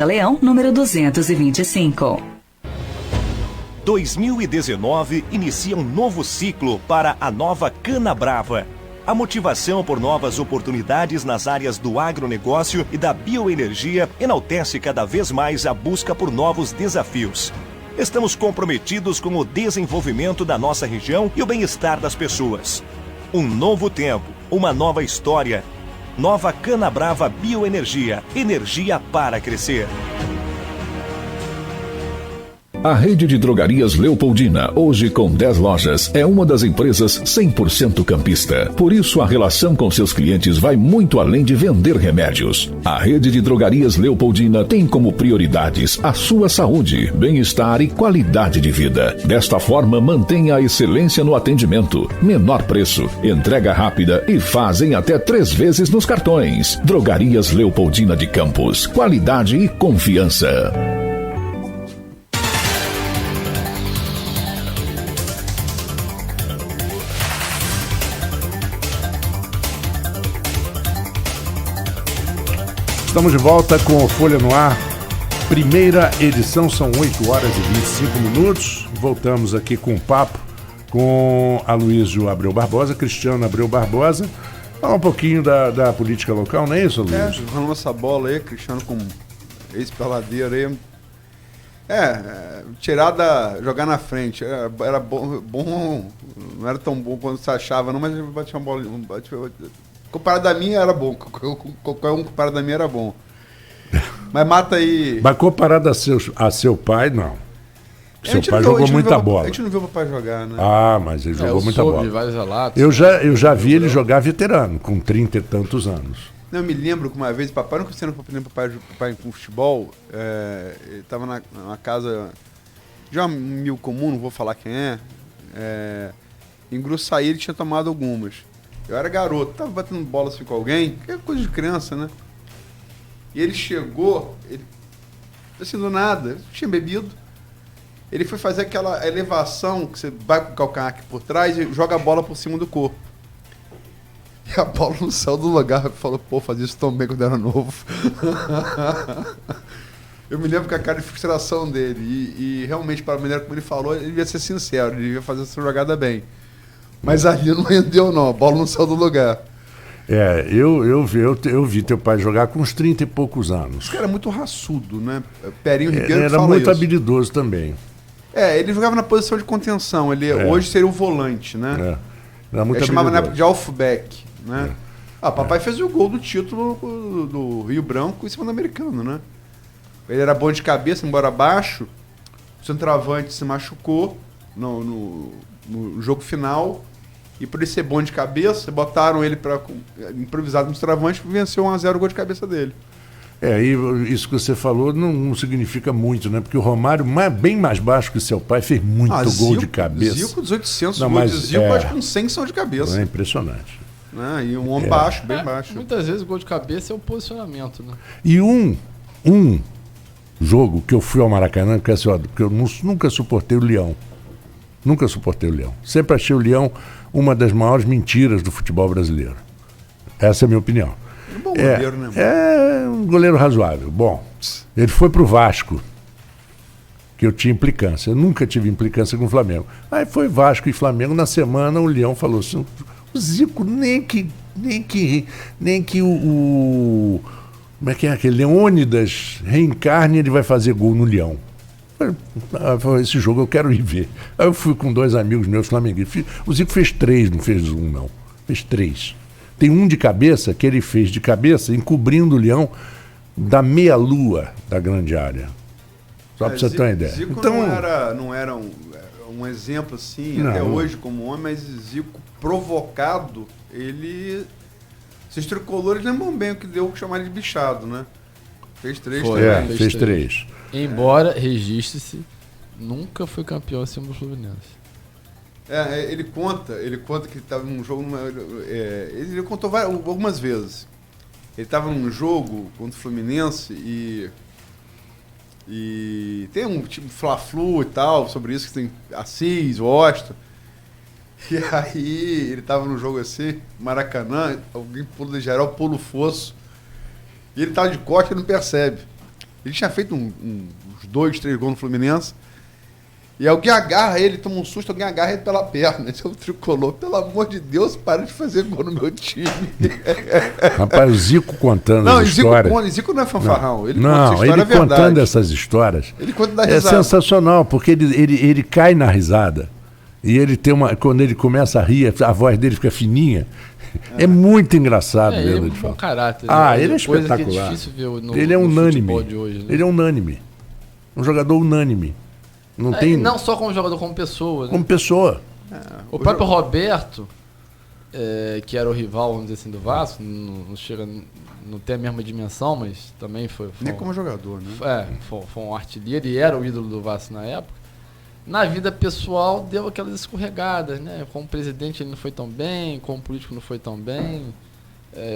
Leão, número 225. 2019 inicia um novo ciclo para a nova Canabrava. A motivação por novas oportunidades nas áreas do agronegócio e da bioenergia enaltece cada vez mais a busca por novos desafios. Estamos comprometidos com o desenvolvimento da nossa região e o bem-estar das pessoas. Um novo tempo, uma nova história. Nova Canabrava Bioenergia. Energia para crescer. A rede de drogarias Leopoldina, hoje com 10 lojas, é uma das empresas 100% campista. Por isso, a relação com seus clientes vai muito além de vender remédios. A rede de drogarias Leopoldina tem como prioridades a sua saúde, bem-estar e qualidade de vida. Desta forma, mantém a excelência no atendimento, menor preço, entrega rápida e fazem até 3 vezes nos cartões. Drogarias Leopoldina de Campos, qualidade e confiança. Estamos de volta com o Folha no Ar, primeira edição, são 8 horas e 25 minutos. Voltamos aqui com um papo com Aloysio Abreu Barbosa, Cristiano Abreu Barbosa. Falar um pouquinho da política local, não é isso, Aloysio? Rolando essa bola aí, Cristiano com ex-peladeiro aí. Jogar na frente. Era bom, não era tão bom quando você achava, não, mas batia uma bola. Comparado a mim era bom. Qualquer um comparado a mim era bom. Mas mata aí. Mas comparado a seu pai, não. Seu pai jogou muita bola. A gente não viu o papai jogar, né? Ah, mas ele jogou muita bola. Vários relatos, eu já vi ele jogar veterano, com 30 e tantos anos. Não, eu me lembro que uma vez, papai nunca ensinou papai com futebol. Ele estava na casa de um amigo comum, não vou falar quem em Gruçaí ele tinha tomado algumas. Eu era garoto, tava batendo bola assim com alguém, que é coisa de criança, né? E ele chegou, assim, do nada, ele tinha bebido. Ele foi fazer aquela elevação que você vai com o calcanhar aqui por trás e joga a bola por cima do corpo. E a bola não saiu do lugar, falou, pô, fazia isso tão bem quando era novo. Eu me lembro com a cara de frustração dele. E realmente, para a maneira como ele falou, ele devia ser sincero, ele devia fazer essa jogada bem. Mas ali não rendeu, não. A bola não saiu do lugar. Eu vi teu pai jogar com uns 30 e poucos anos. Esse cara é muito raçudo, né? Perinho Ribeiro ele era muito habilidoso também. Ele jogava na posição de contenção. Ele hoje seria o volante, né? Era muito ele chamava na época de halfback, né? Papai fez o gol do título do Rio Branco em cima do americano, né? Ele era bom de cabeça, embora baixo. O centroavante se machucou no jogo final, e por ele ser bom de cabeça, botaram ele para improvisado no centroavante e venceu 1-0 o gol de cabeça dele. E isso que você falou não significa muito, né? Porque o Romário, bem mais baixo que seu pai, fez muito gol de cabeça. Zico, 1800 gols de Zico, acho que com 100 são de cabeça. É impressionante. E um homem baixo, bem baixo. Muitas vezes o gol de cabeça é o posicionamento, né? E um jogo que eu fui ao Maracanã, porque eu nunca suportei o Leão. Nunca suportei o Leão. Sempre achei o Leão uma das maiores mentiras do futebol brasileiro. Essa é a minha opinião. É um bom goleiro, né? É um goleiro razoável. Bom, ele foi pro Vasco, que eu tinha implicância. Eu nunca tive implicância com o Flamengo. Aí foi Vasco e Flamengo. Na semana o Leão falou assim, o Zico nem que o como é que é aquele Leônidas reencarne, ele vai fazer gol no Leão. Esse jogo eu quero ir ver. Aí eu fui com 2 amigos meus flamenguistas. O Zico fez 3, não fez 1, não. Fez 3. Tem um de cabeça que ele fez de cabeça, encobrindo o Leão da meia-lua da grande área. Só para você ter uma ideia. Zico então, não era um exemplo assim, até hoje como homem, mas Zico provocado, ele... Esses tricolores lembram bem o que deu que chamar de bichado, né? Fez 3 também. Fez 3. Embora, registre-se, nunca foi campeão acima do Fluminense. Ele conta que estava num jogo... ele contou algumas vezes. Ele estava num jogo contra o Fluminense e tem um tipo Fla-Flu e tal, sobre isso, que tem Assis, Washington. E aí ele estava num jogo assim, Maracanã, alguém pula de geral, pula o fosso. E ele tava de costa e não percebe. Ele tinha feito uns 2, 3 gols no Fluminense. E alguém agarra ele, toma um susto, alguém agarra ele pela perna. Esse é o tricolor. Pelo amor de Deus, para de fazer gol no meu time. Rapaz, o Zico contando Não, as histórias. Zico não é fanfarrão. Ele Não, conta essa ele história, contando verdade. essas histórias Ele conta da é risada. sensacional, porque ele cai na risada. E ele tem quando ele começa a rir, a voz dele fica fininha. É muito engraçado Ele é mesmo um de bom falar. caráter. Ah, né? ele é Coisa que espetacular. é difícil ver no, Ele é no unânime. futebol de hoje, né? Ele é unânime. Um jogador unânime. Não tem. Não só como jogador, como pessoa. Né? Como pessoa. O próprio Roberto, que era o rival, vamos dizer assim, do Vasco, não chega, não tem a mesma dimensão, mas também foi Nem como jogador, né? foi um artilheiro e era o ídolo do Vasco na época. Na vida pessoal deu aquelas escorregadas, né? Como presidente ele não foi tão bem, como político não foi tão bem.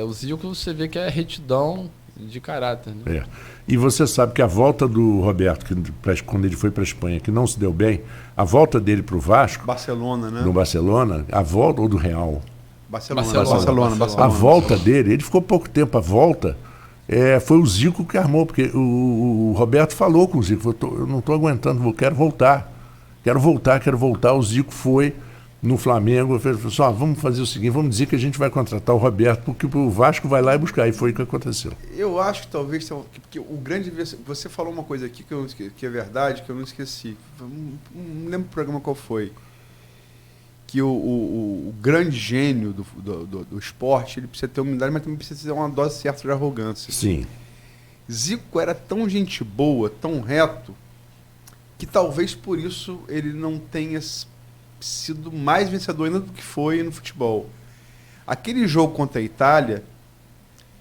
O Zico você vê que é retidão de caráter, né? É. E você sabe que a volta do Roberto, quando ele foi para a Espanha, que não se deu bem, a volta dele para o Vasco, Barcelona, né? no Barcelona, a volta ou do Real, Barcelona. a volta dele, ele ficou pouco tempo, a volta foi o Zico que armou, porque o Roberto falou com o Zico, eu não estou aguentando, quero voltar, o Zico foi no Flamengo, fez assim, vamos fazer o seguinte, vamos dizer que a gente vai contratar o Roberto, porque o Vasco vai lá e buscar, e foi o que aconteceu. Eu acho que talvez, porque o grande... Você falou uma coisa aqui que é verdade, que eu não esqueci. Não lembro o programa qual foi. Que o grande gênio do esporte, ele precisa ter humildade, mas também precisa ter uma dose certa de arrogância. Sim. Zico era tão gente boa, tão reto, que talvez por isso ele não tenha sido mais vencedor ainda do que foi no futebol. Aquele jogo contra a Itália,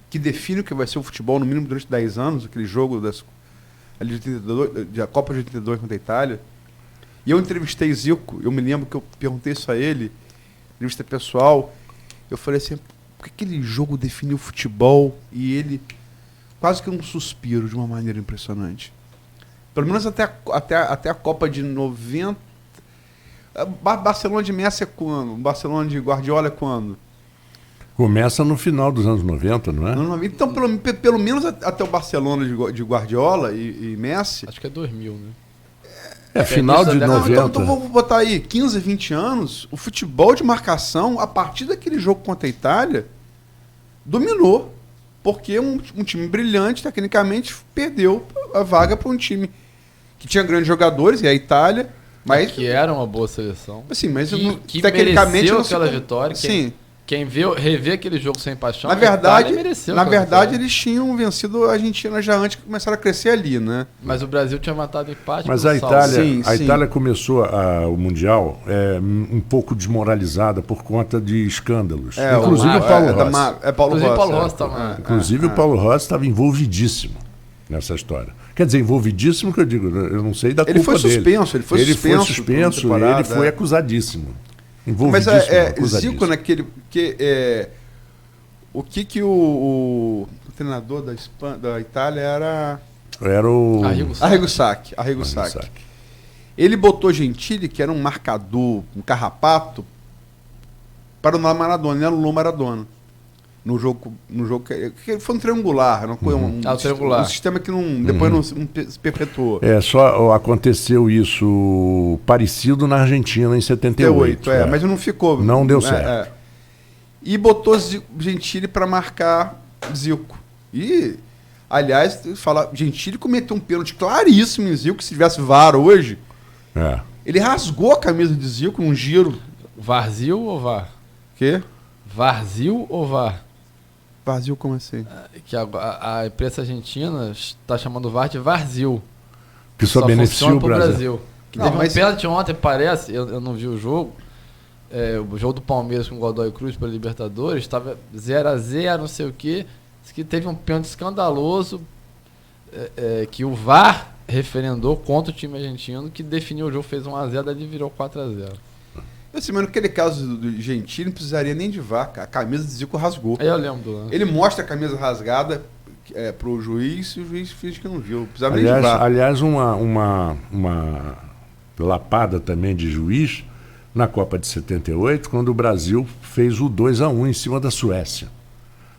que define o que vai ser o futebol, no mínimo durante 10 anos, aquele jogo da Copa de 82 contra a Itália, e eu entrevistei Zico, eu me lembro que eu perguntei isso a ele, entrevista pessoal, eu falei assim, por que aquele jogo definiu o futebol? E ele, quase que um suspiro, de uma maneira impressionante. Pelo menos até a Copa de 90. Barcelona de Messi é quando? Barcelona de Guardiola é quando? Começa no final dos anos 90, não é? Então, pelo menos até o Barcelona de Guardiola e Messi. Acho que é 2000, né? Final de 90. Então vou botar aí 15, 20 anos, o futebol de marcação, a partir daquele jogo contra a Itália, dominou. Porque um time brilhante, tecnicamente, perdeu a vaga para um time que tinha grandes jogadores, e a Itália. Mas, que era uma boa seleção. Assim, mas que tecnicamente mereceu não aquela se... vitória. Sim. Quem revê aquele jogo sem paixão, na verdade, mereceu. Eles tinham vencido a Argentina já antes que começaram a crescer ali, né? Mas o Brasil tinha matado empate. Mas a Itália, sim. Itália começou o Mundial um pouco desmoralizada por conta de escândalos. Inclusive o Paulo Rossi. Paulo Rossi estava. Inclusive o Paulo Rossi estava envolvidíssimo nessa história. Quer dizer, envolvidíssimo que eu digo, eu não sei da culpa dele. Ele foi suspenso, ele foi acusadíssimo. Mas Zico, né, o treinador da Itália era o Arrigo Sacchi. Ele botou Gentili, que era um marcador, um carrapato, para o Maradona, ele anulou Maradona. No jogo que foi um triangular, triangular. Um sistema que depois não se perpetuou. Só aconteceu isso parecido na Argentina em 78. Mas não ficou. Não deu certo. E botou Gentili para marcar Zico. E, aliás, Gentili cometeu um pênalti claríssimo em Zico, que se tivesse VAR hoje, ele rasgou a camisa de Zico num giro. Varzio ou VAR? Quê? Varzio ou VAR? Varzio como assim? Que a imprensa argentina está chamando o VAR de Varzio. Que só beneficia o Brasil. Que teve um pênalti ontem, parece, eu não vi o jogo. O jogo do Palmeiras com o Godoy Cruz pela Libertadores, estava 0-0, não sei o quê. Diz que teve um pênalti escandaloso que o VAR referendou contra o time argentino, que definiu o jogo, fez 1-0, daí virou 4-0. Assim, mas naquele caso do Gentili não precisaria nem de VAR, a camisa de Zico rasgou. Eu lembro do lance. Ele mostra a camisa rasgada pro juiz e o juiz finge que não viu. Precisava nem de VAR. Aliás, uma lapada também de juiz na Copa de 78, quando o Brasil fez o 2-1 em cima da Suécia.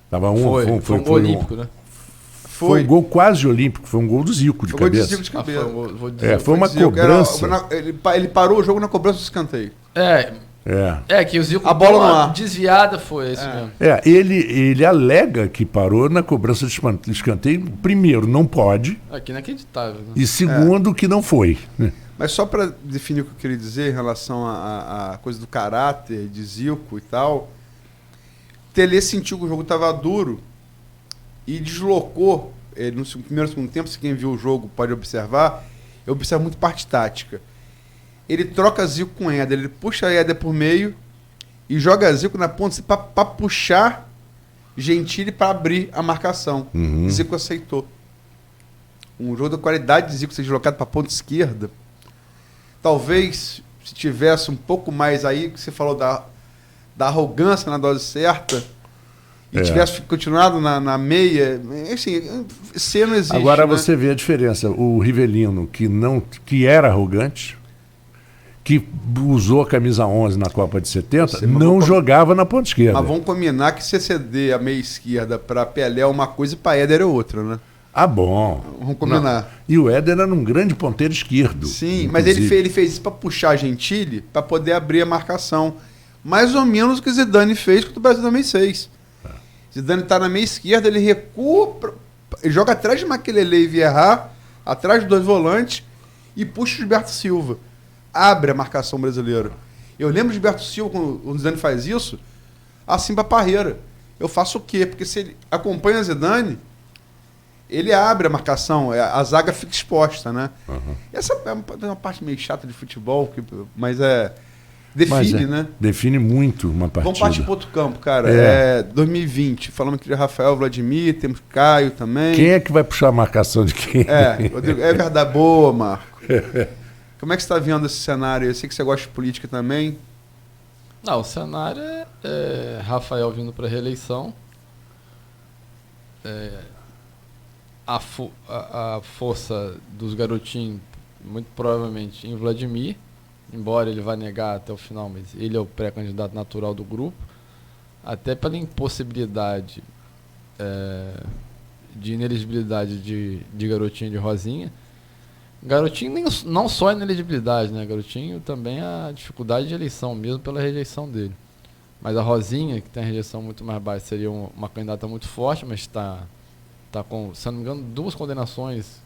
Tava foi um gol olímpico, né? Foi um gol quase olímpico, foi um gol do Zico de Foi gol de cabeça. Zico de cabeça. Foi uma de Zico. cobrança. Ele parou o jogo na cobrança do escanteio. Que o Zico A bola no ar. desviada foi esse mesmo. Ele alega que parou na cobrança de escanteio. Primeiro, não pode. Aqui inacreditável. Né? E segundo, que não foi. Mas só para definir o que eu queria dizer em relação à coisa do caráter de Zico e tal, Tele sentiu que o jogo estava duro e deslocou. No primeiro e segundo tempo, se quem viu o jogo pode observar, eu observo muito parte tática. Ele troca Zico com Éder, ele puxa Éder por meio e joga Zico na ponta para puxar Gentili para abrir a marcação. Zico aceitou. Um jogo da qualidade de Zico ser deslocado para a ponta esquerda, talvez se tivesse um pouco mais aí, que você falou da arrogância na dose certa, e tivesse continuado na meia, assim, C não existe. Agora né? você vê a diferença. O Rivelino, que era arrogante, que usou a camisa 11 na Copa de 70, não jogava na ponta esquerda. Mas vamos combinar que se ceder a meia esquerda para Pelé é uma coisa e para Éder é outra, né? Ah, bom. Vamos combinar. Não. E o Éder era um grande ponteiro esquerdo. Sim, mas ele fez isso para puxar Gentili para poder abrir a marcação. Mais ou menos o que Zidane fez contra o Brasil 2006. Zidane está na meia esquerda, ele recua, ele joga atrás de Makelele e Vieira, atrás dos dois volantes, e puxa o Gilberto Silva. Abre a marcação brasileira. Eu lembro de Gilberto Silva, quando o Zidane faz isso, assim para Parreira. Eu faço o quê? Porque se ele acompanha Zidane, ele abre a marcação, a zaga fica exposta, né? Essa é uma parte meio chata de futebol, mas define, né? Define muito uma partida. Vamos partir para outro campo, cara. 2020, falamos aqui de Rafael, Vladimir, temos Caio também. Quem é que vai puxar a marcação de quem? Rodrigo, é verdade, boa, Marco. Como é que você está vendo esse cenário? Eu sei que você gosta de política também. Não, o cenário é Rafael vindo para reeleição. A força dos garotinhos, muito provavelmente, em Vladimir, embora ele vá negar até o final, mas ele é o pré-candidato natural do grupo, até pela impossibilidade de inelegibilidade de Garotinho e de Rosinha. Garotinho não só a inelegibilidade, né? Garotinho também a dificuldade de eleição, mesmo pela rejeição dele. Mas a Rosinha, que tem a rejeição muito mais baixa, seria uma candidata muito forte, mas está com, se não me engano, 2 condenações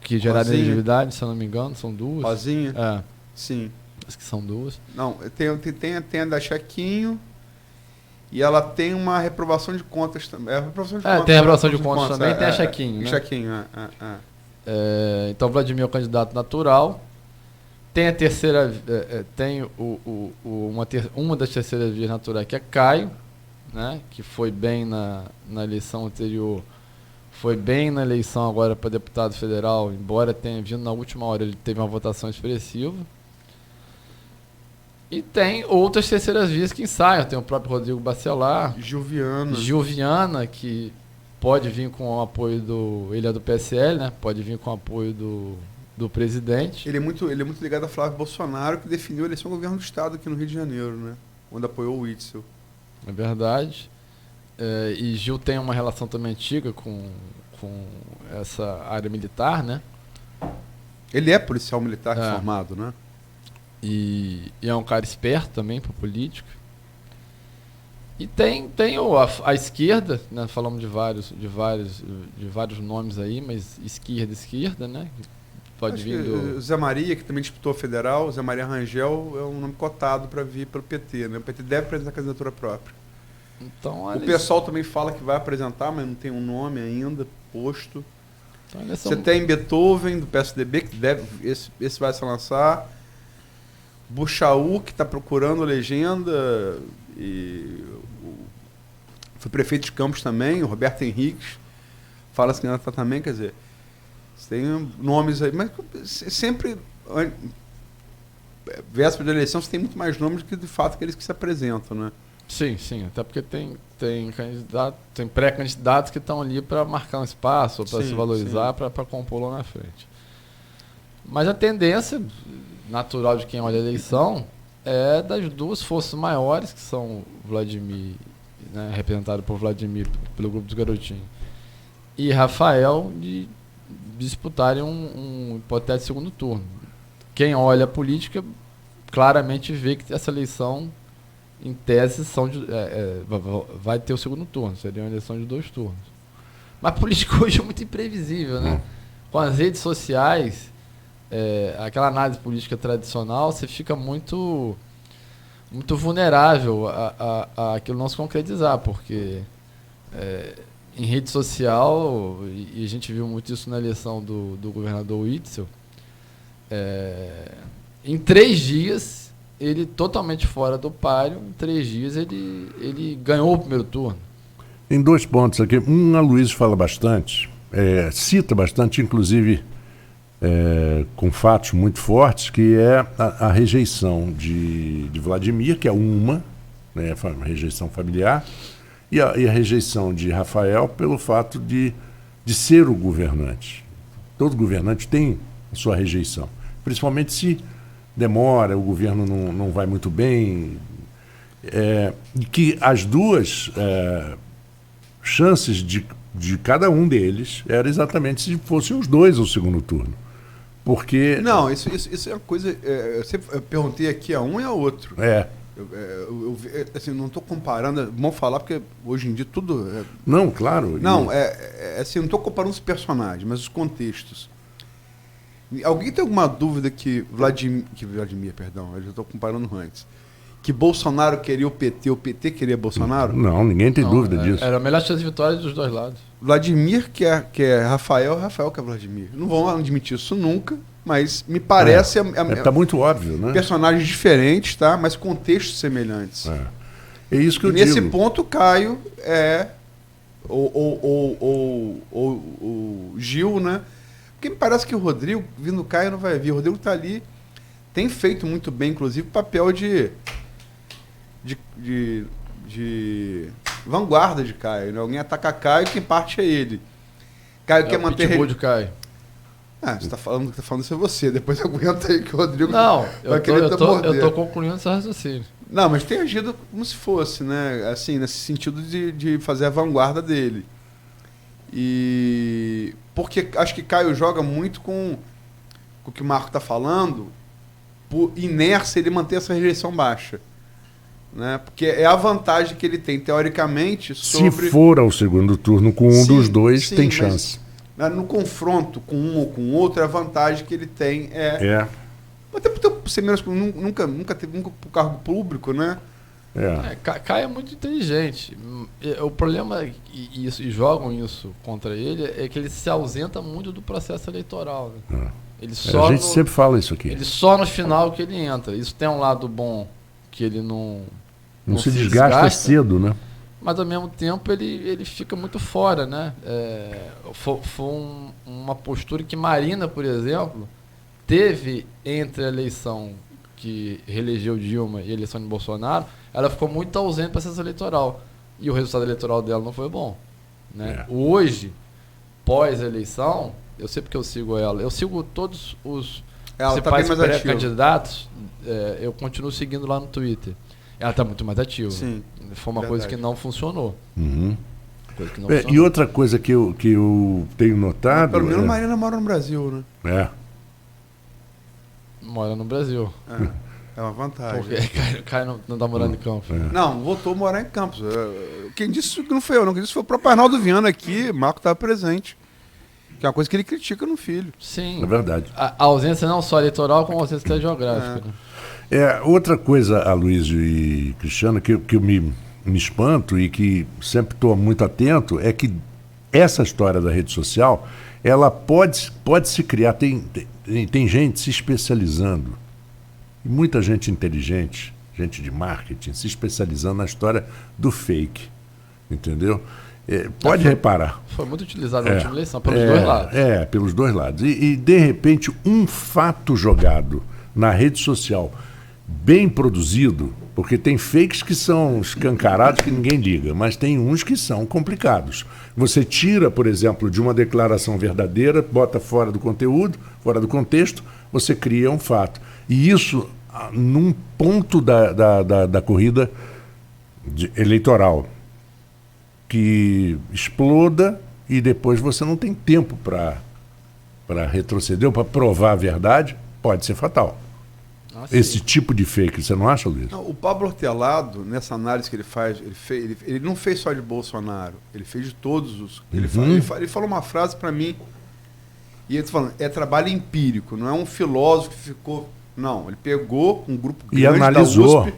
que geraram inelegibilidade, se eu não me engano, são 2. Rosinha? Sim. Acho que são 2. Não, tem a da Chequinho e ela tem uma reprovação de contas também. Tem a reprovação de contas também, tem a Chequinho, né? Chequinho, então, Vladimir é o candidato natural. Tem a terceira, tem uma das terceiras vias naturais, que é Caio, né? Que foi bem na eleição anterior, foi bem na eleição agora para deputado federal, embora tenha vindo na última hora, ele teve uma votação expressiva. E tem outras terceiras vias que ensaiam, tem o próprio Rodrigo Bacelar, Gilviana, que pode vir com o apoio ele é do PSL, né? Pode vir com o apoio do presidente. Ele é muito ligado a Flávio Bolsonaro, que definiu a eleição do governo do estado aqui no Rio de Janeiro, né? Onde apoiou o Witzel. É verdade. E Gil tem uma relação também antiga com essa área militar, né? Ele é policial militar formado, né? E é um cara esperto também para política. E tem a esquerda, né? Falamos de vários nomes aí, mas esquerda, né? Pode vir o Zé Maria, que também disputou a federal, o Zé Maria Rangel é um nome cotado para vir pelo PT, né? O PT deve apresentar a candidatura própria. Então, o pessoal também fala que vai apresentar, mas não tem um nome ainda posto. Então, você tem Beethoven, do PSDB, que esse vai se lançar. Buchaú, que está procurando legenda, e foi prefeito de Campos também, o Roberto Henriques, fala-se que ainda está também, quer dizer, tem nomes aí, mas sempre, véspera de eleição, você tem muito mais nomes do que de fato aqueles que se apresentam, né? Sim, até porque tem pré-candidatos que estão ali para marcar um espaço, para se valorizar, para compor lá na frente. Mas a tendência natural de quem olha a eleição é das 2 forças maiores, que são Vladimir né, representado por Vladimir, pelo grupo dos garotinhos, e Rafael de disputarem um hipotético segundo turno. Quem olha a política claramente vê que essa eleição, em tese, vai ter o segundo turno, seria uma eleição de 2 turnos. Mas a política hoje é muito imprevisível, né? Com as redes sociais, aquela análise política tradicional, você fica muito vulnerável a aquilo não se concretizar, porque em rede social, e a gente viu muito isso na eleição do governador Witzel, em 3 dias, ele totalmente fora do páreo, em 3 dias ele ganhou o primeiro turno. Tem 2 pontos aqui. A Luiz fala bastante, cita bastante, inclusive com fatos muito fortes, que é a rejeição de Vladimir, que é uma, né, rejeição familiar, e a rejeição de Rafael pelo fato de ser o governante. Todo governante tem a sua rejeição, principalmente se demora, o governo não vai muito bem, e que as 2 chances de cada um deles era exatamente se fossem os 2 ao segundo turno. Porque... Não, isso é uma coisa... eu perguntei aqui a um e a outro. Assim, não estou comparando... Vamos falar porque hoje em dia tudo... Não, claro. Não, assim, não estou comparando os personagens, mas os contextos. Alguém tem alguma dúvida que Vladimir, perdão, eu já estou comparando antes, que Bolsonaro queria o PT queria Bolsonaro? Não, ninguém tem dúvida disso. Era a melhor chance de vitória dos 2 lados. Vladimir quer Rafael quer Vladimir. Não vão admitir isso nunca, mas me parece... Está muito óbvio, né? Personagens diferentes, tá? Mas contextos semelhantes. É isso que eu Nesse digo. ponto, Caio o Gil, né? Porque me parece que o Rodrigo, vindo Caio, não vai vir. O Rodrigo está ali, tem feito muito bem, inclusive, o papel de vanguarda de Caio, né? Alguém ataca Caio, quem parte é ele. Caio quer manter... O de Caio. Você está falando isso é você. Depois aguenta aí que o Rodrigo não, vai querer morder. Eu estou concluindo esse raciocínio. Não, mas tem agido como se fosse, né? Assim, nesse sentido de fazer a vanguarda dele. E... Porque acho que Caio joga muito com o que o Marco está falando, por inércia ele manter essa rejeição baixa. Né? Porque é a vantagem que ele tem, teoricamente, sobre... Se for ao segundo turno com dos 2, tem chance. No confronto com um ou com outro, a vantagem que ele tem até por ser menos... Nunca teve um cargo público, né? Caio é muito inteligente. O problema, e jogam isso contra ele, é que ele se ausenta muito do processo eleitoral. Né? A gente sempre fala isso aqui. Ele só no final que ele entra. Isso tem um lado bom, que ele não se desgasta cedo, né? Mas ao mesmo tempo ele fica muito fora, né? Foi uma postura que Marina, por exemplo, teve entre a eleição que reelegeu Dilma e a eleição de Bolsonaro. Ela ficou muito ausente do processo eleitoral. E o resultado eleitoral dela não foi bom. Né? Hoje, pós-eleição, eu sei porque eu sigo ela. Eu sigo todos os principais pré-candidatos. Eu continuo seguindo lá no Twitter. Ela está muito mais ativa. Sim, foi uma coisa que não funcionou. Coisa que não funcionou. E outra coisa que eu tenho notado... Pelo menos Marina mora no Brasil, né? Mora no Brasil. É uma vantagem. Porque Caio não está morando em Campos. Não, voltou a morar em Campos. Quem disse que não foi eu, não. Quem disse foi o próprio Arnaldo Viana aqui, Marco estava presente. Que é uma coisa que ele critica no filho. Sim. É verdade. A ausência não só eleitoral, como a ausência geográfica. Né? Outra coisa, Aloysio e Cristiano, que eu me espanto e que sempre estou muito atento, é que essa história da rede social, ela pode se criar, tem gente se especializando, e muita gente inteligente, gente de marketing, se especializando na história do fake, entendeu? Pode reparar. Foi muito utilizado na última eleição, pelos dois lados. Pelos dois lados. E, de repente, um fato jogado na rede social, bem produzido, porque tem fakes que são escancarados que ninguém liga, mas tem uns que são complicados. Você tira, por exemplo, de uma declaração verdadeira, bota fora do conteúdo, fora do contexto, você cria um fato. E isso, num ponto da corrida eleitoral, que exploda e depois você não tem tempo para retroceder ou para provar a verdade, pode ser fatal. Esse tipo de fake, você não acha, Luiz? Não, o Pablo Hortelado, nessa análise que ele faz, ele não fez só de Bolsonaro, ele fez de todos os... Ele falou uma frase para mim, e ele tá falando, é trabalho empírico, não é um filósofo que ficou... Não, ele pegou um grupo grande e analisou. Da USP,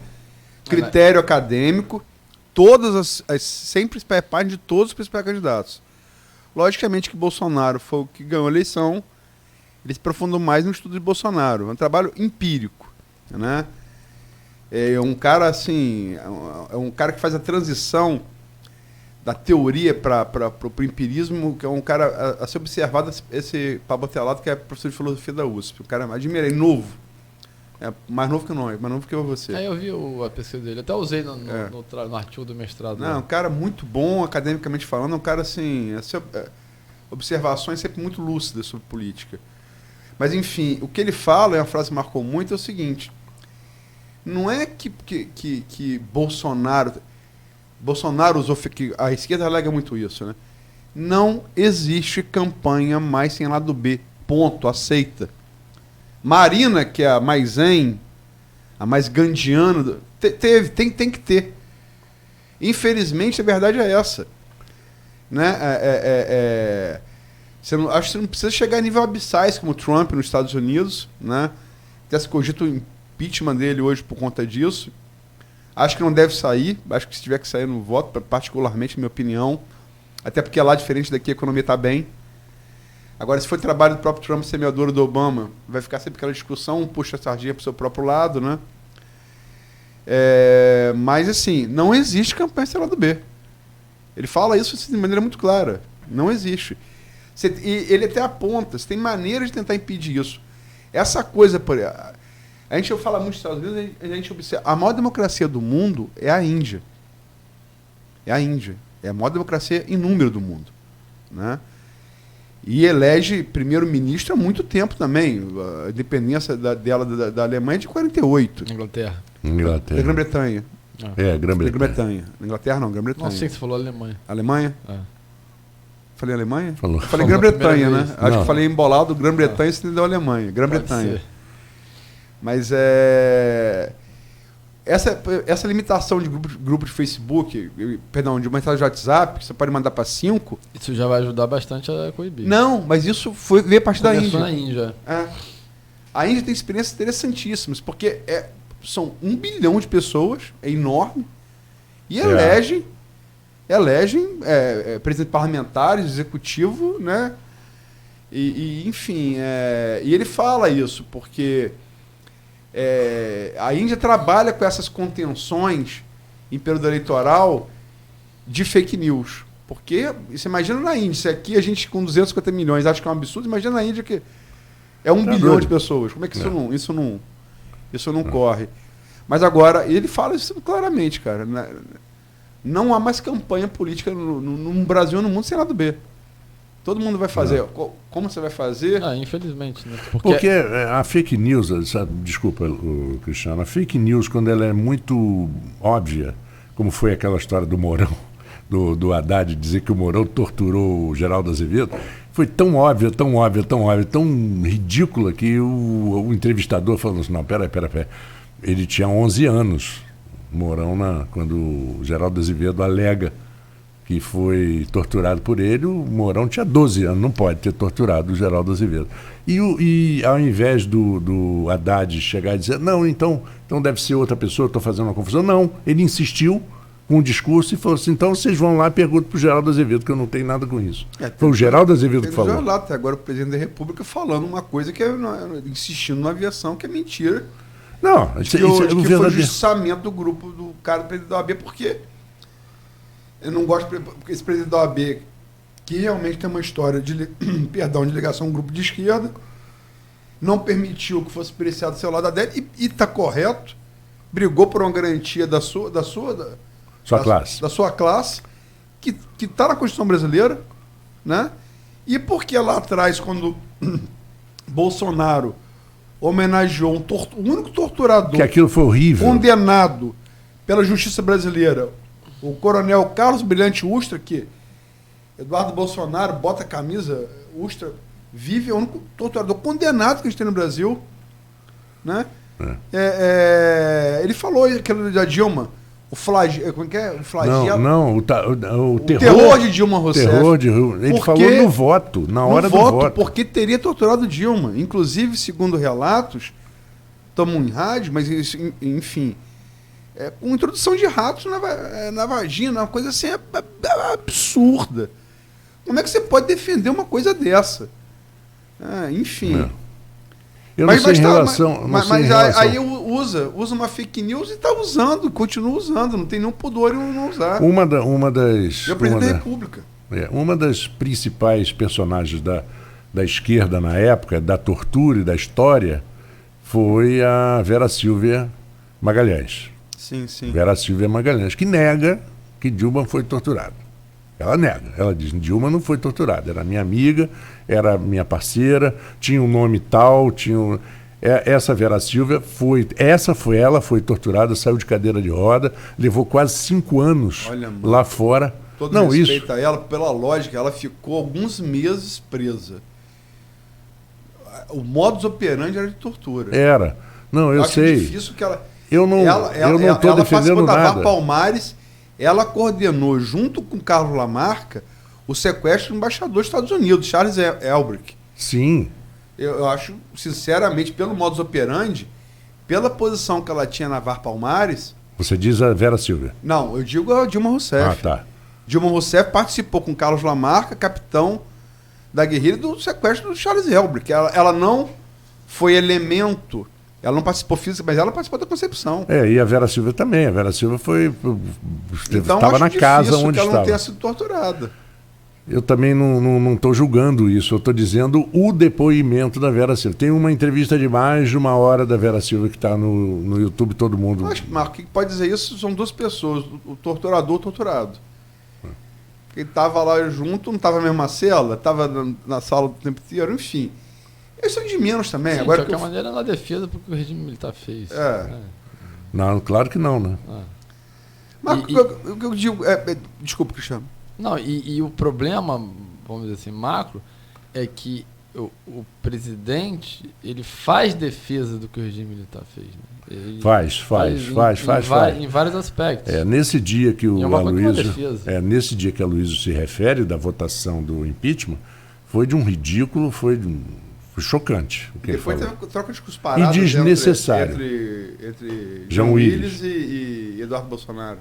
critério acadêmico, todas sempre parte de todos os principais candidatos. Logicamente que Bolsonaro foi o que ganhou a eleição, ele se aprofundou mais no estudo de Bolsonaro. É um trabalho empírico, né? É um cara assim, é um cara que faz a transição da teoria para o empirismo, que é um cara a ser observado, esse Pablo Hortelado, que é professor de filosofia da USP. O cara admira, é novo. É mais novo que nós, mais novo que você. Eu vi a pesquisa dele, até usei no artigo do mestrado. Não, um cara muito bom, academicamente falando, um cara assim, observações sempre muito lúcidas sobre política. Mas, enfim, o que ele fala, é uma frase que marcou muito, é o seguinte: não é que Bolsonaro usou, que a esquerda alega muito isso, né? Não existe campanha mais sem lado B. Ponto, aceita. Marina, que é a mais zen, a mais gandiana, tem que ter. Infelizmente, a verdade é essa. Né? Acho que você não precisa chegar a nível abissais como Trump nos Estados Unidos, né? Até se cogita o impeachment dele hoje por conta disso. Acho que não deve sair. Acho que se tiver que sair, não voto, particularmente, na minha opinião. Até porque lá, diferente daqui, a economia está bem. Agora, se for trabalho do próprio Trump, semeador do Obama, vai ficar sempre aquela discussão, puxa a sardinha para o seu próprio lado, né? Mas, assim, não existe campanha sem lado B. Ele fala isso assim, de maneira muito clara. Não existe. E ele até aponta, você tem maneiras de tentar impedir isso. Essa coisa, a gente fala muito dos Estados Unidos, a gente observa, a maior democracia do mundo é a Índia. É a Índia. É a maior democracia em número do mundo, né? E elege primeiro-ministro há muito tempo também. A independência dela da Alemanha é de 48. Inglaterra. Da Grã-Bretanha. Grã-Bretanha. Inglaterra não, Grã-Bretanha. Não sei se você falou Alemanha. Alemanha? Falei Alemanha? Falou. Falei Grã-Bretanha, né? Não. Acho que falei embolado Grã-Bretanha, você entendeu Alemanha. Grã-Bretanha. Mas essa limitação de grupo de Facebook, de mensagem de WhatsApp, que você pode mandar para 5... Isso já vai ajudar bastante a coibir. Não, mas isso veio a partir da Índia. Na Índia. A Índia tem experiências interessantíssimas, porque são 1 bilhão de pessoas, é enorme, e elegem presidente parlamentares, executivo, né? Enfim, e ele fala isso, porque... a Índia trabalha com essas contenções em período eleitoral de fake news. Porque você imagina na Índia, se aqui a gente com 250 milhões acha que é um absurdo, imagina na Índia que é 1 bilhão de pessoas. Como é que isso não corre? Mas agora, ele fala isso claramente, cara. Não há mais campanha política no Brasil e no mundo sem lado B. Todo mundo vai fazer. Como você vai fazer? Infelizmente. Né? Porque a fake news, desculpa, Cristiano, a fake news, quando ela é muito óbvia, como foi aquela história do Mourão, do Haddad, dizer que o Mourão torturou o Geraldo Azevedo, foi tão óbvia, tão ridícula que o entrevistador falou assim, não, pera. Ele tinha 11 anos, Mourão, quando o Geraldo Azevedo alega que foi torturado por ele, o Mourão tinha 12 anos, não pode ter torturado o Geraldo Azevedo. E ao invés do Haddad chegar e dizer, não, então deve ser outra pessoa, estou fazendo uma confusão. Não, ele insistiu com o discurso e falou assim, então vocês vão lá e perguntam para o Geraldo Azevedo, que eu não tenho nada com isso. Foi o Geraldo Azevedo que falou. Lá, até agora o presidente da República falando uma coisa que insistindo na aviação, que é mentira. Não, que foi o justiçamento do grupo do cara do presidente da OAB, porque eu não gosto, porque esse presidente da OAB, que realmente tem uma história de ligação a um grupo de esquerda, não permitiu que fosse periciado o celular da dele, e está correto, brigou por uma garantia da sua classe, que está na Constituição brasileira, né? E porque lá atrás, quando Bolsonaro homenageou o único torturador que aquilo foi horrível, condenado pela justiça brasileira, O coronel Carlos Brilhante Ustra, que Eduardo Bolsonaro bota a camisa, Ustra vive, é o único torturador condenado que a gente tem no Brasil. Né? Ele falou aquilo da Dilma, como é que é? O flagelo. O terror de Dilma Rousseff. Ele falou no voto, na hora do voto. Porque teria torturado Dilma. Inclusive, segundo relatos, tomam em rádio, mas enfim, com introdução de ratos na vagina, uma coisa assim absurda. Como é que você pode defender uma coisa dessa? Enfim. Eu não sei em relação. Aí usa uma fake news e está usando, continua usando, não tem nenhum pudor em não usar. Uma das. E o presidente da República. Uma das principais personagens da esquerda na época, da tortura e da história, foi a Vera Silvia Magalhães. Sim, sim. Vera Silvia Magalhães, que nega que Dilma foi torturada. Ela nega. Ela diz: Dilma não foi torturada. Era minha amiga, era minha parceira, tinha um nome tal, essa Vera Silvia foi torturada, saiu de cadeira de roda, levou quase 5 anos lá fora. Todo respeito a ela, pela lógica, ela ficou alguns meses presa. O modus operandi era de tortura. Era. Não, eu sei. Difícil que ela... Eu não estou defendendo nada. Ela Palmares, ela coordenou, junto com Carlos Lamarca, o sequestro do embaixador dos Estados Unidos, Charles Elbrick. Sim. Eu acho, sinceramente, pelo modus operandi, pela posição que ela tinha na VAR Palmares... Você diz a Vera Silvia? Não, eu digo a Dilma Rousseff. Tá. Dilma Rousseff participou com Carlos Lamarca, capitão da guerrilha, do sequestro do Charles Elbrick. Ela não foi elemento, ela não participou física, mas ela participou da concepção. E a Vera Silvia também. A Vera Silvia estava na casa onde ela estava. não tenha sido torturada. Eu também não estou julgando isso, eu estou dizendo o depoimento da Vera Silvia. Tem uma entrevista de mais de 1 hora da Vera Silvia que está no YouTube, todo mundo... Mas, Marco, quem pode dizer isso são 2 pessoas, o torturador e o torturado. Quem estava lá junto, não estava na mesma cela, estava na sala o tempo inteiro, enfim. Isso é de menos também. Sim, agora de qualquer maneira, ela defesa porque o regime militar fez. Não, claro que não, né? Mas o que eu digo... desculpa, Cristiano. Não, e o problema, vamos dizer assim, macro, é que o presidente, ele faz defesa do que o regime militar fez. Né? Ele faz. Em vários aspectos. Nesse dia que o Aloysio, nesse dia que a Aloysio se refere da votação do impeachment, foi de um ridículo, foi chocante. Depois teve troca de cusparada e desnecessário entre João Willis e Eduardo Bolsonaro.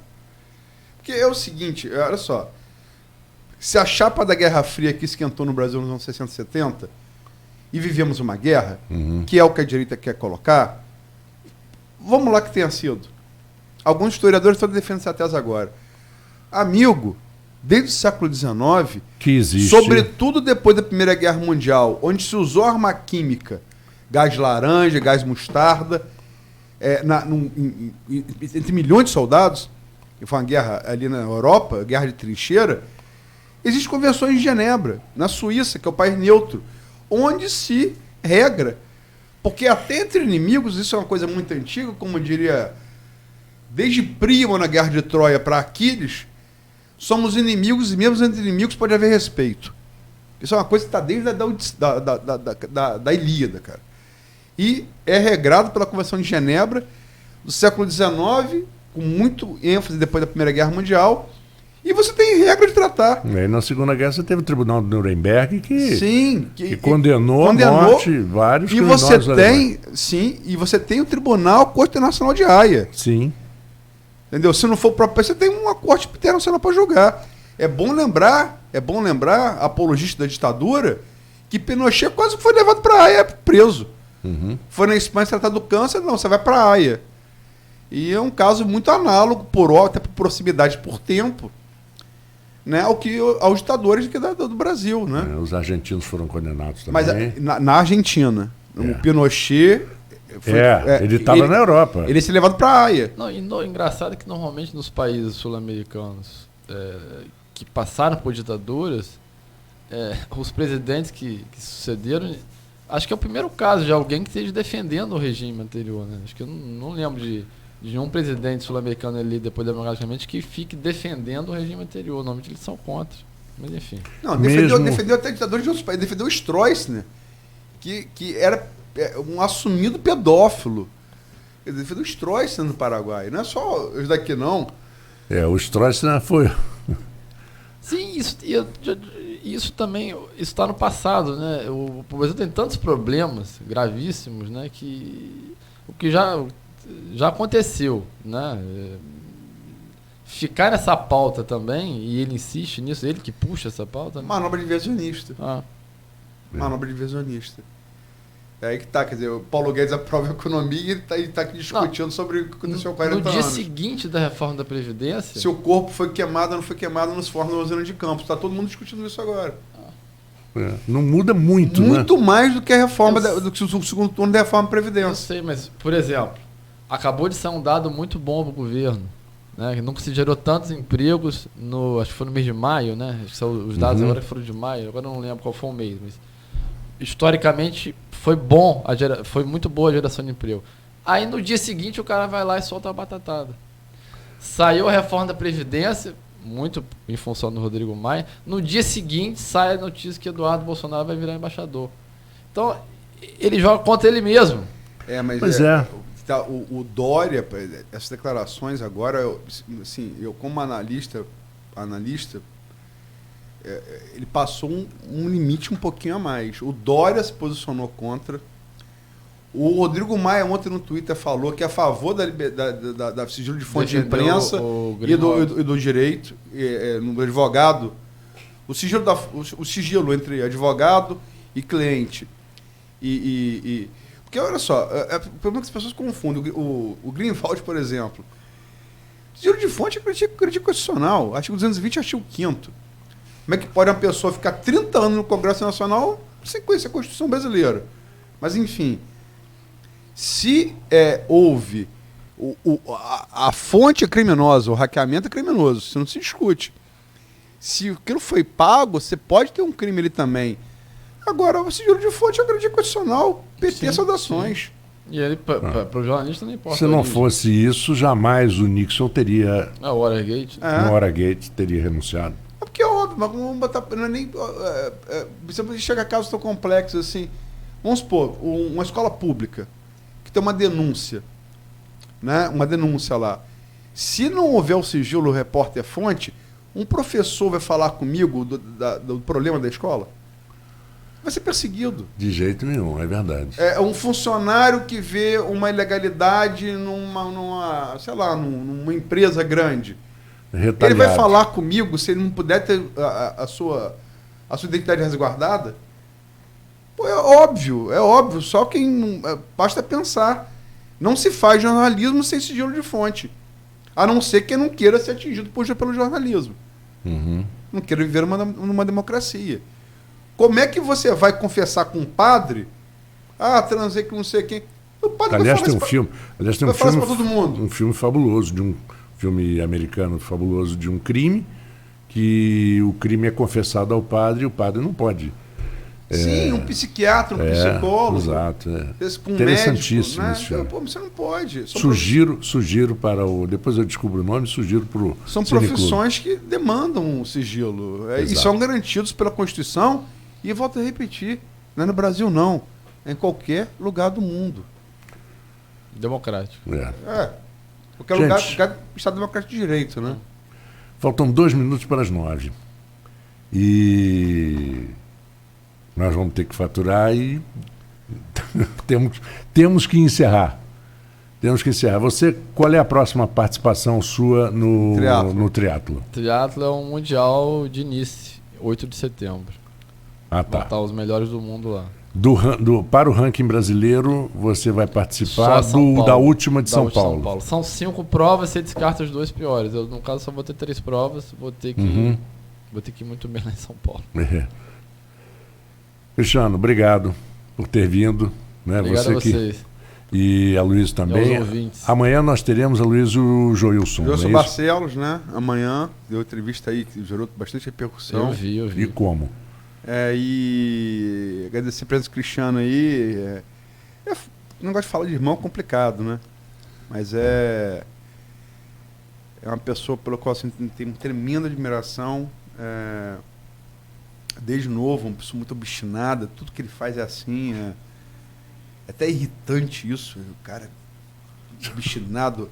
Porque é o seguinte, olha só, se a chapa da Guerra Fria aqui esquentou no Brasil nos anos 60 e 70 e vivemos uma guerra, que é o que a direita quer colocar, vamos lá que tenha sido. Alguns historiadores estão defendendo essa tese agora. Amigo, desde o século XIX, que existe, sobretudo depois da Primeira Guerra Mundial, onde se usou arma química, gás laranja, gás mostarda, entre milhões de soldados, que foi uma guerra ali na Europa, guerra de trincheira, existem convenções de Genebra, na Suíça, que é o país neutro, onde se regra. Porque até entre inimigos, isso é uma coisa muito antiga, como eu diria, desde Príamo na Guerra de Troia para Aquiles, somos inimigos e mesmo entre inimigos pode haver respeito. Isso é uma coisa que está desde da Ilíada, cara. E é regrado pela Convenção de Genebra do século XIX, com muito ênfase depois da Primeira Guerra Mundial. E você tem regra de tratar. E na Segunda Guerra você teve o Tribunal de Nuremberg que condenou à morte vários criminosos alemães. E você tem o Tribunal Corte Internacional de Haia. Sim. Entendeu? Se não for o próprio país, você tem uma corte internacional para julgar. É bom lembrar, apologista da ditadura, que Pinochet quase foi levado para a Haia preso. Foi na Espanha tratar do câncer, não, você vai para a Haia. E é um caso muito análogo, até por proximidade, por tempo, né, aos ditadores do Brasil. Né? Os argentinos foram condenados também. Mas na Argentina, o Pinochet... ele estava na Europa. Ele ia ser levado para a Haia. Engraçado é que normalmente nos países sul-americanos que passaram por ditaduras, os presidentes que sucederam, acho que é o primeiro caso de alguém que esteja defendendo o regime anterior. Né? Acho que eu não lembro de de um presidente sul-americano ali, depois democraticamente, que fique defendendo o regime anterior. Normalmente eles são contra. Mas enfim. Não, Mesmo- defendeu até ditadores de outros países. Defendeu o Stroessner, que era um assumido pedófilo. Ele defendeu o Stroessner no Paraguai. Não é só os daqui, não. O Stroessner foi... Sim, isso também está no passado, né? O Brasil tem tantos problemas gravíssimos, né? Que o que já aconteceu, né? Ficar nessa pauta também, e ele insiste nisso, ele que puxa essa pauta. Né? Manobra diversionista. Manobra diversionista. É aí que tá, quer dizer, o Paulo Guedes aprova a economia e ele tá aqui discutindo sobre o que aconteceu há 40 No dia anos. seguinte da reforma da Previdência... Se o corpo foi queimado ou não foi queimado nos fornos da usina de Campos. Está todo mundo discutindo isso agora. Não muda muito, Muito né? mais do que a reforma, do que o segundo turno da reforma da Eu Previdência. sei, mas, por exemplo, acabou de sair um dado muito bom para o governo, né? Que nunca se gerou tantos empregos, acho que foi no mês de maio, né? Acho que são os dados agora que foram de maio, agora eu não lembro qual foi o mês, mas historicamente foi bom, foi muito boa a geração de emprego. Aí no dia seguinte o cara vai lá e solta a batatada. Saiu a reforma da Previdência, muito em função do Rodrigo Maia. No dia seguinte sai a notícia que Eduardo Bolsonaro vai virar embaixador. Então, ele joga contra ele mesmo. Pois é. O Dória, essas declarações agora, eu como analista, ele passou um limite um pouquinho a mais. O Dória se posicionou contra. O Rodrigo Maia ontem no Twitter falou que é a favor da sigilo de fonte de imprensa e do direito, no advogado. O sigilo entre advogado e cliente. Porque olha só, o problema é que as pessoas confundem. O Greenwald, por exemplo, sigilo de fonte é crítica constitucional. Artigo 220, artigo 5º. Como é que pode uma pessoa ficar 30 anos no Congresso Nacional sem conhecer a Constituição brasileira? Mas, enfim, se houve a fonte é criminosa, o hackeamento é criminoso, isso não se discute. Se aquilo foi pago, você pode ter um crime ali também. Agora, o sigilo de fonte é crítica constitucional, PT saudações. Sim. E ele, para o jornalista, não importa. Se não fosse isso, jamais o Nixon teria... O Watergate. No Watergate teria renunciado. Porque é óbvio, mas vamos botar. Não é nem. Você chega a casos tão complexos assim. Vamos supor, uma escola pública que tem uma denúncia. Né? Uma denúncia lá. Se não houver o sigilo repórter-fonte, um professor vai falar comigo do problema da escola? Vai ser perseguido. De jeito nenhum, é verdade. É um funcionário que vê uma ilegalidade numa empresa grande. Retaliado. Ele vai falar comigo se ele não puder ter a sua identidade resguardada? Pô, é óbvio. Só quem basta pensar. Não se faz jornalismo sem sigilo de fonte. A não ser quem não queira ser atingido pelo jornalismo. Não queira viver numa democracia. Como é que você vai confessar com um padre? Transei com não sei quem. O padre Aliás, vai tem um filme. Aliás, tem um falar filme isso pra todo mundo. Um filme fabuloso, de um filme americano fabuloso de um crime, que o crime é confessado ao padre e o padre não pode. Sim, um psiquiatra, um psicólogo. Exato. Um Interessantíssimo médico, esse filme. Pô, você não pode. Sugiro para o... Depois eu descubro o nome, sugiro para o São profissões que demandam sigilo. E são garantidos pela Constituição. E volto a repetir, não é no Brasil não. É em qualquer lugar do mundo. Democrático. Qualquer lugar Estado Democrático de Direito, né? Faltam 2 minutos para as 9. E nós vamos ter que faturar e temos que encerrar. Você, qual é a próxima participação sua no triatlo? Triatlo é um mundial de Nice, 8 de setembro. Tá. Vão estar os melhores do mundo lá. Para o ranking brasileiro, você vai participar da última de São Paulo. São 5 provas, você descarta os 2 piores. Eu, no caso, só vou ter 3 provas, vou ter que ir muito bem lá em São Paulo. Cristiano, obrigado por ter vindo. Né? Obrigado a vocês. E a Luísa também. Amanhã nós teremos a Luísa e o Joilson. Joilson Barcelos, né? Amanhã, deu entrevista aí que gerou bastante repercussão. Eu vi. E como? E agradecer a presença do Cristiano aí. O negócio de falar de irmão é complicado, né? Mas é uma pessoa pela qual assim, tenho tremenda admiração. Desde novo, uma pessoa muito obstinada, tudo que ele faz é assim. É até irritante isso, o cara obstinado.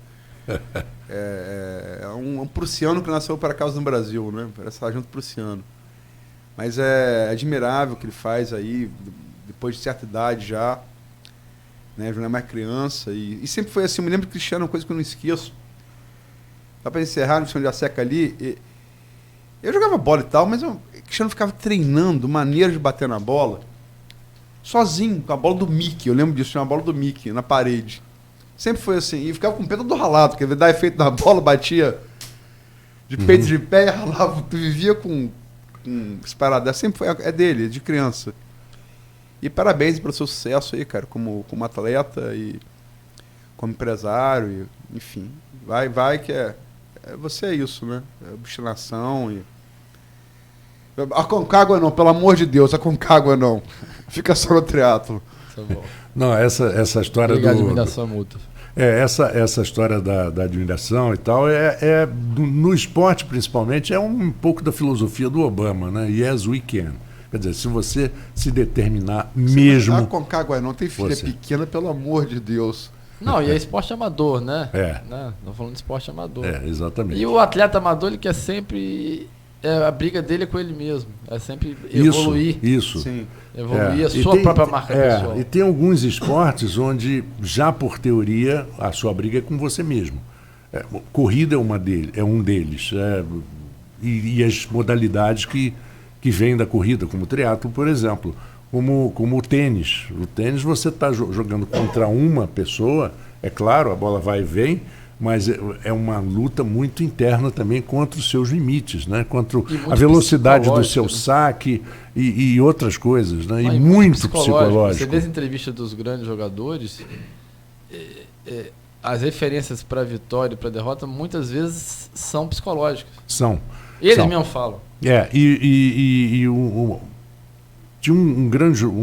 É um prussiano que nasceu para causa no Brasil, né? Parece sargento prussiano. Mas é admirável o que ele faz aí, depois de certa idade já, né? Já não é mais criança. E sempre foi assim. Eu me lembro de Cristiano, uma coisa que eu não esqueço. Só para encerrar, no Cristiano de Seca ali, eu jogava bola e tal, mas o Cristiano ficava treinando maneira de bater na bola, sozinho, com a bola do Mickey. Eu lembro disso, tinha uma bola do Mickey na parede. Sempre foi assim. E ficava com o pé todo ralado, porque ele dava efeito na bola, batia de peito de pé e ralava. Tu vivia com esse parada. Sempre foi, é dele, de criança. E parabéns pelo seu sucesso aí, cara, como atleta e como empresário, e, enfim. Vai que você é isso, né? É obstinação e... A Concagua não, pelo amor de Deus, a Concagua não. Fica só no triatlo. Tá bom. Não, essa história Admiração mútua. Essa história da admiração e tal, no esporte principalmente, é um pouco da filosofia do Obama, né? Yes, we can. Quer dizer, se você se determinar mesmo... A Concagua não tem filha pequena, pelo amor de Deus. Não, e é esporte amador, né? Né? Não falando de esporte amador. Exatamente. E o atleta amador, ele quer sempre... a briga dele é com ele mesmo. É sempre evoluir. Isso. Sim. Evoluir a sua própria marca pessoal. E tem alguns esportes onde, já por teoria, a sua briga é com você mesmo. Corrida é um deles. E as modalidades que vêm da corrida, como o triatlo, por exemplo. Como o tênis. O tênis você está jogando contra uma pessoa, é claro, a bola vai e vem, mas é uma luta muito interna também contra os seus limites, né? Contra a velocidade do seu saque e outras coisas, né? E muito psicológico. Você vê as entrevistas dos grandes jogadores, as referências para a vitória e para a derrota muitas vezes são psicológicas. Eles mesmo falam. Tinha um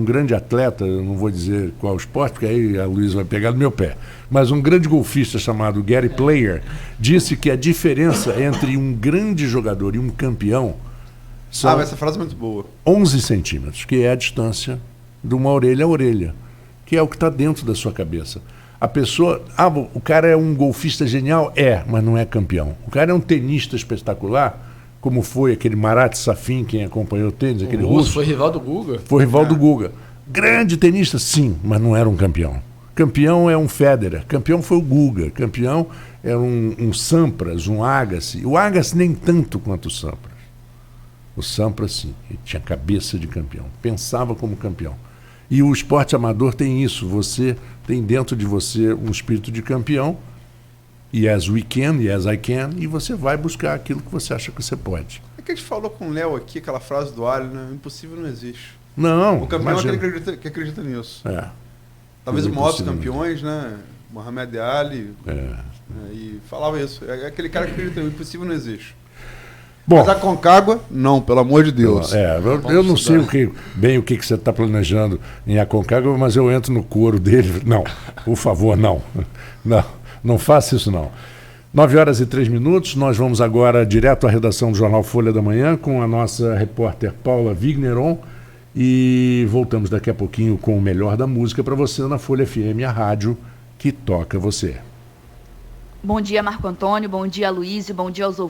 grande atleta, eu não vou dizer qual esporte, porque aí a Luísa vai pegar no meu pé, mas um grande golfista chamado Gary Player disse que a diferença entre um grande jogador e um campeão são essa frase é muito boa. 11 centímetros, que é a distância de uma orelha a orelha, que é o que está dentro da sua cabeça. A pessoa, o cara é um golfista genial? Mas não é campeão. O cara é um tenista espetacular, como foi aquele Marat Safin, quem acompanhou o tênis, aquele russo. Foi rival do Guga. Foi rival do Guga. Grande tenista, sim, mas não era um campeão. Campeão é um Federer. Campeão foi o Guga. Campeão era um Sampras, um Agassi. O Agassi nem tanto quanto o Sampras. O Sampras, sim. Ele tinha cabeça de campeão. Pensava como campeão. E o esporte amador tem isso. Você tem dentro de você um espírito de campeão. Yes, we can, yes, I can. E você vai buscar aquilo que você acha que você pode. É que a gente falou com o Léo aqui, aquela frase do Ali, né? Impossível não existe. Não, o campeão é aquele que acredita nisso. Talvez o maior dos campeões, né? Muhammad Ali. E falava isso. É aquele cara que acredita nisso. Impossível não existe. Bom, mas a Concagua, não, pelo amor de Deus. Eu não sei o que você está planejando em Aconcagua, mas eu entro no coro dele. Não, por favor, não. Não faça isso, não. 9h03, nós vamos agora direto à redação do Jornal Folha da Manhã com a nossa repórter Paula Vigneron e voltamos daqui a pouquinho com o melhor da música para você na Folha FM, a rádio que toca você. Bom dia, Marco Antônio, bom dia, Luiz, e bom dia aos ouvintes.